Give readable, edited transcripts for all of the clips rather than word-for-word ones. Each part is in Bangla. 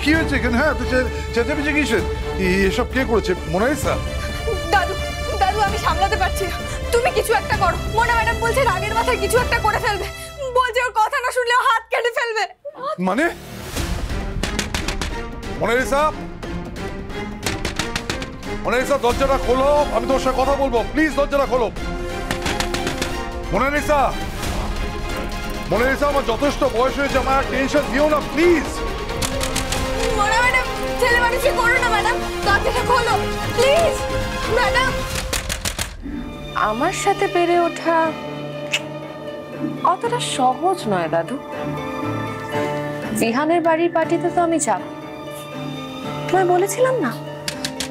কি হয়েছে এখানে? হ্যাঁ, তুই চেঁচামেচি কিসের? এসব কে করেছে? মোনালিসা? দাদু দাদু আমি সামলাতে পারছি না, তুমি কিছু একটা করো। মোনা ম্যাডাম বলছে রাগের মাথায় কিছু একটা করে ফেলবে, বলছে ওর কথা না শুনলে হাত কেটে ফেলবে। মানে মোনালিসা, মোনালিসা দরজাটা খোলো, আমি তোর সাথে কথা বলবো। প্লিজ দরজাটা খোলো। মোনালিসা, মোনালিসা, আমার যথেষ্ট বয়স হয়েছে, আমার টেনশন দিও না প্লিজ। মোনা ম্যাডাম ছেলে মানুষই করো না ম্যাডাম, দরজাটা খোলো প্লিজ ম্যাডাম। আমার সাথে পেরে ওঠা অতটা সহজ নয় দাদু। জিহানের বাড়ির পার্টিতে তো আমি যাব, তোমায় বলেছিলাম না?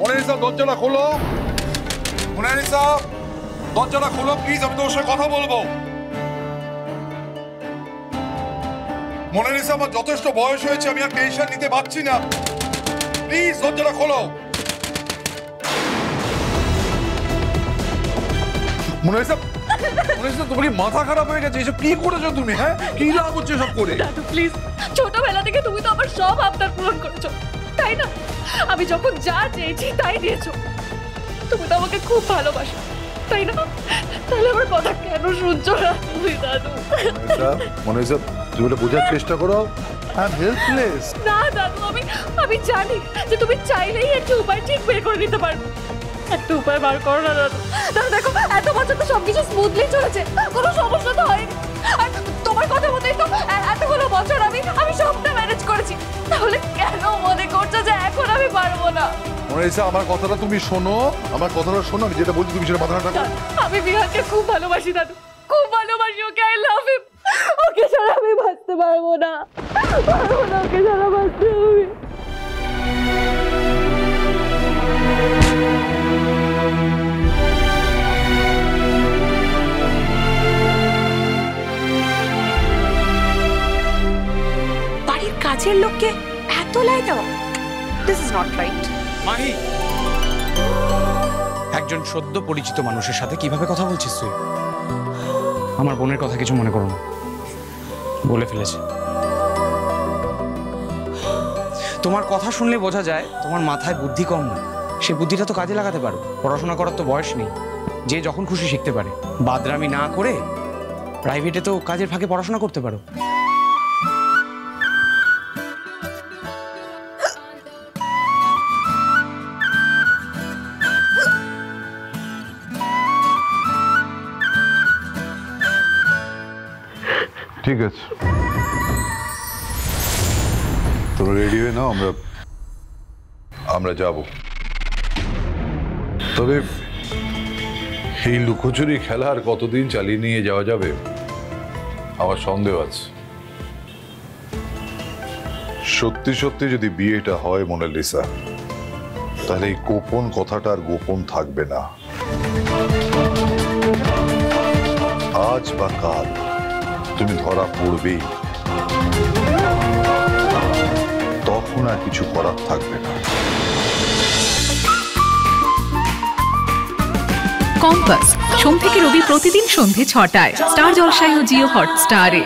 মোনালিসা দরজাটা খোলো, মোনালিসা দরজাটা খোলো প্লিজ, আমি তোর সাথে কথা বলবো। মোনালিসা, আমার যথেষ্ট বয়স হয়েছে, আমি আর টেনশন নিতে পারছি না, প্লিজ দরজাটা খোলো। মোনালিসা, মোনালিসা তোমার কি মাথা খারাপ হয়ে গেছে? এসব কি করেছো তুমি? হ্যাঁ, কি লাভ হচ্ছে সব করে? দাদু প্লিজ, ছোটবেলা থেকে তুমি তো আমার সব আবদার পূরণ করেছো, তাই না? আমি যখন যা চেয়েছি তাই দিয়েছো। তুমি তো আমাকে খুব ভালোবাসো, তাই না? তাহলে আমার কথা কেন শুনছো না তুমি দাদু? মোনালিসা, তুমি এটা বোঝার চেষ্টা করো। I am helpless. না দাদু, আমি জানি যে তুমি চাইলেই একটা উপায় ঠিক বের করে নিতে পারবে। একটা উপায় বার করো না দাদু। দাদু দেখো, এত বছর তো সবকিছু স্মুথলি চলেছে, কোনো সমস্যা তো হয়নি। আর তোমার কথা মতোই তো এতগুলো বছর আমি সবটা ম্যানেজ করেছি। তাহলে কেন মনে করছো যে এখন আমি পারবো না? মোনালিসা, আমার কথাটা তুমি শোনো, আমার কথাটা শোনো, আমি যেটা বলছি তুমি সেটা মাথায় রাখো। আমি বিহানকে খুব ভালোবাসি দাদু, খুব ভালোবাসি ওকে। আই লাভ হিম। ওকে ছাড়া আমি বাঁচতে পারবো না, ওকে ছাড়া বাঁচতে হবে। বাড়ির কাজের লোককে এত লাই দেওয়া, this is not right. Mahi, একজন সদ্য পরিচিত মানুষের সাথে কিভাবে কথা বলছিস তুই? আমার বোনের কথা কিছু মনে করো না, বলে ফেলেছে। তোমার কথা শুনলে বোঝা যায় তোমার মাথায় বুদ্ধি কম না। সে বুদ্ধিটা তো কাজে লাগাতে পারো। পড়াশোনা করার তো বয়স নেই, যে যখন খুশি শিখতে পারে। বাদরামি না করে প্রাইভেটে তো কাজের ফাঁকে পড়াশোনা করতে পারো। ঠিক আছে, তোমরা রেডি হয়ে নাও, আমরা যাব। তবে এই লুকোচুরি খেলা আর কতদিন চালিয়ে নিয়ে যাওয়া যাবে আমার সন্দেহ আছে। সত্যি সত্যি যদি বিয়েটা হয় মোনালিসা, তাহলে এই গোপন কথাটা আর গোপন থাকবে না। আজ বা কাল তুমি ধরা পড়বে, তখন আর কিছু করার থাকবে না। কম্পাস সোম থেকে রবি প্রতিদিন সন্ধ্যে ৬টায় স্টার জলসায় ও জিও হটস্টারে।